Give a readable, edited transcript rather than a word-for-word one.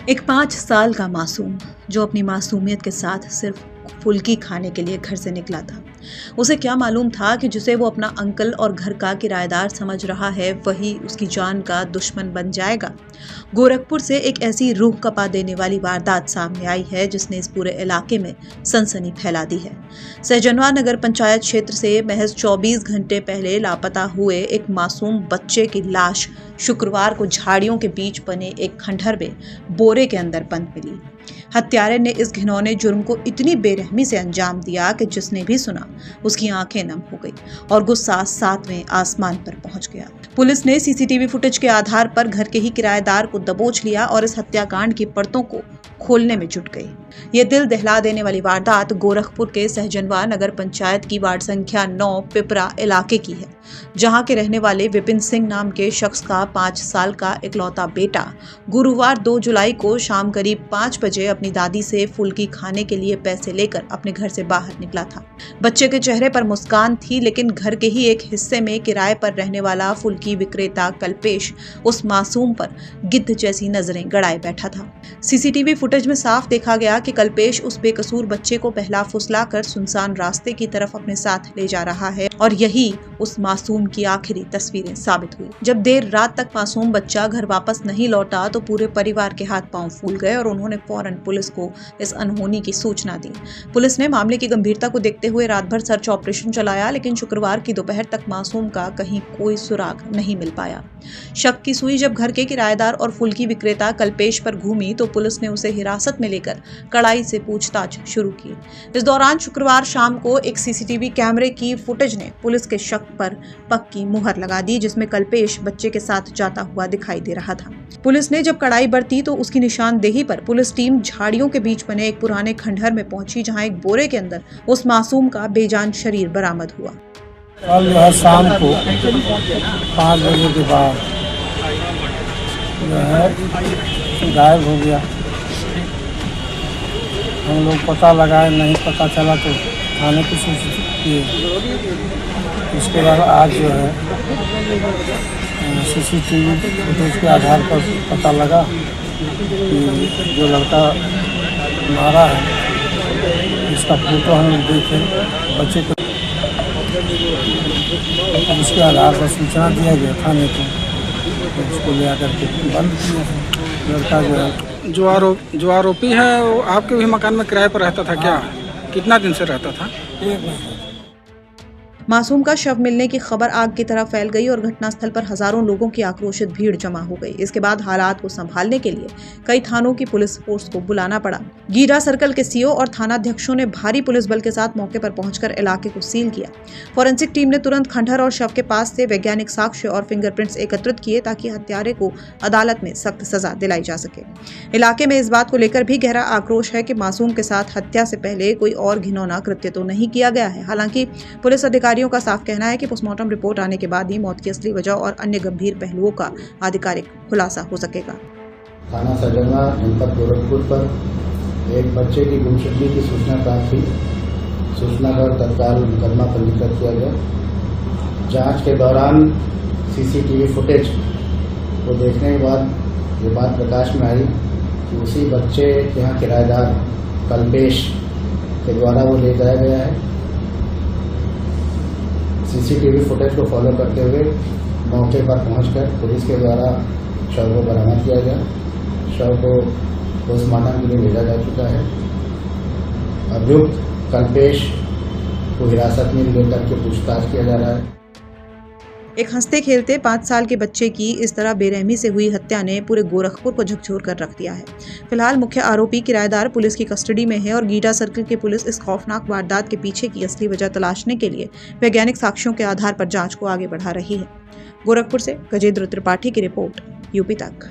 एक 5 साल का मासूम जो अपनी मासूमियत के साथ सिर्फ फुल्की खाने के लिए घर से निकला था। उसे क्या मालूम था कि जिसे वो अपना अंकल और घर का किराएदार समझ रहा है वही उसकी जान का दुश्मन बन जाएगा। गोरखपुर से एक ऐसी रूह कपा देने वाली वारदात सामने आई है जिसने इस पूरे इलाके में सनसनी फैला दी है। सहजनवा नगर पंचायत क्षेत्र से महज 24 घंटे पहले लापता हुए एक मासूम बच्चे की लाश शुक्रवार को झाड़ियों के बीच बने एक खंडहर में बोरे के अंदर बंद मिली। हत्यारे ने इस घिनौने जुर्म को इतनी बेरहमी से अंजाम दिया कि जिसने भी सुना उसकी आंखें नम हो गई और गुस्सा 7वें आसमान पर पहुंच गया। पुलिस ने सीसीटीवी फुटेज के आधार पर घर के ही किराएदार को दबोच लिया और इस हत्याकांड की परतों को खोलने में जुट गई। ये दिल दहला देने वाली वारदात गोरखपुर के सहजनवा नगर पंचायत की वार्ड संख्या 9 पिपरा इलाके की है, जहां के रहने वाले विपिन सिंह नाम के शख्स का 5 साल का इकलौता बेटा गुरुवार 2 जुलाई को शाम करीब 5 बजे अपनी दादी से फुल्की खाने के लिए पैसे लेकर अपने घर से बाहर निकला था। बच्चे के चेहरे पर मुस्कान थी, लेकिन घर के ही एक हिस्से में किराए पर रहने वाला फुल्की विक्रेता कल्पेश उस मासूम पर गिद्ध जैसी नजरें गड़ाए बैठा था। सीसीटीवी फुटेज में साफ देखा गया कि कल्पेश उस बेकसूर बच्चे को पहला फुसला कर सुनसान रास्ते की तरफ अपने साथ ले जा रहा है और यही उस मासूम की आखिरी तस्वीरें साबित हुई। जब देर रात तक मासूम बच्चा घर वापस नहीं लौटा तो पूरे परिवार के हाथ पांव फूल गए और उन्होंने फौरन पुलिस को इस अनहोनी की सूचना दी। पुलिस ने मामले की गंभीरता को देखते हुए रात भर सर्च ऑपरेशन चलाया, लेकिन शुक्रवार की दोपहर तक मासूम का कहीं कोई सुराग नहीं मिल पाया। शक की सुई जब घर के किराएदार और फुल्की विक्रेता कल्पेश पर घूमी तो पुलिस ने उसे हिरासत में लेकर कड़ाई से पूछताछ शुरू की। इस दौरान शुक्रवार शाम को एक सीसीटीवी कैमरे की फुटेज ने पुलिस के शक पर पक्की मुहर लगा दी, जिसमें कल्पेश बच्चे के साथ जाता हुआ दिखाई दे रहा था। पुलिस ने जब कड़ाई बरती तो उसकी निशानदेही पर पुलिस टीम झाड़ियों के बीच बने एक पुराने खंडहर में पहुंची, जहां एक बोरे के अंदर उस मासूम का बेजान शरीर बरामद हुआ। कल शाम को 5 बजे के बाद जो है गायब हो गया। हम लोग पता लगाए, नहीं पता चला तो थाने की सूचित किए। उसके बाद आज जो है सीसीटीवी फुटेज के आधार पर पता लगा कि जो लड़का मारा है इसका फोटो हम देखे बच्चे को, उसके आधार पर सूचना दिया गया थाने को, तो उसको ले आकर के बंद किया। लड़का जो है जो आरोपी है वो आपके भी मकान में किराए पर रहता था क्या? कितना दिन से रहता था? 1 महीना। मासूम का शव मिलने की खबर आग की तरह फैल गई और घटनास्थल पर हजारों लोगों की आक्रोशित भीड़ जमा हो गई। इसके बाद हालात को संभालने के लिए कई थानों की पुलिस फोर्स को बुलाना पड़ा। गीरा सर्कल के सीओ और थानाध्यक्षों ने भारी पुलिस बल के साथ मौके पर पहुंचकर इलाके को सील किया। फॉरेंसिक टीम ने तुरंत खंडहर और शव के पास से वैज्ञानिक साक्ष्य और फिंगरप्रिंट्स एकत्रित किए ताकि हत्यारे को अदालत में सख्त सजा दिलाई जा सके। इलाके में इस बात को लेकर भी गहरा आक्रोश है कि मासूम के साथ हत्या से पहले कोई और घिनौना कृत्य तो नहीं किया गया है। हालांकि पुलिस अधिकारियों का साफ कहना है कि पोस्टमार्टम रिपोर्ट आने के बाद ही मौत की असली वजह और अन्य गंभीर पहलुओं का आधिकारिक खुलासा हो सकेगा। थाना सहजनवा जनपद गोरखपुर पर एक बच्चे की गुमशुदगी की सूचना प्राप्त हुई। सूचना पर तत्काल मुकदमा पंजीकृत किया गया। जांच के दौरान सीसीटीवी फुटेज को देखने के बाद ये बात प्रकाश में आई कि उसी बच्चे के यहाँ किराएदार कल्पेश के द्वारा वो ले जाया गया है। सीसीटीवी फुटेज को फॉलो करते हुए मौके पर पहुंचकर पुलिस के द्वारा शव को बरामद किया गया। शव को पोस्टमार्टम के लिए भेजा जा चुका है। अभियुक्त कल्पेश को हिरासत में लेकर के पूछताछ किया जा रहा है। एक हंसते खेलते 5 साल के बच्चे की इस तरह बेरहमी से हुई हत्या ने पूरे गोरखपुर को झकझोर कर रख दिया है। फिलहाल मुख्य आरोपी किराएदार पुलिस की कस्टडी में है और गीरा सर्कल की पुलिस इस खौफनाक वारदात के पीछे की असली वजह तलाशने के लिए वैज्ञानिक साक्ष्यों के आधार पर जांच को आगे बढ़ा रही है। गोरखपुर से गजेंद्र त्रिपाठी की रिपोर्ट, यूपी तक।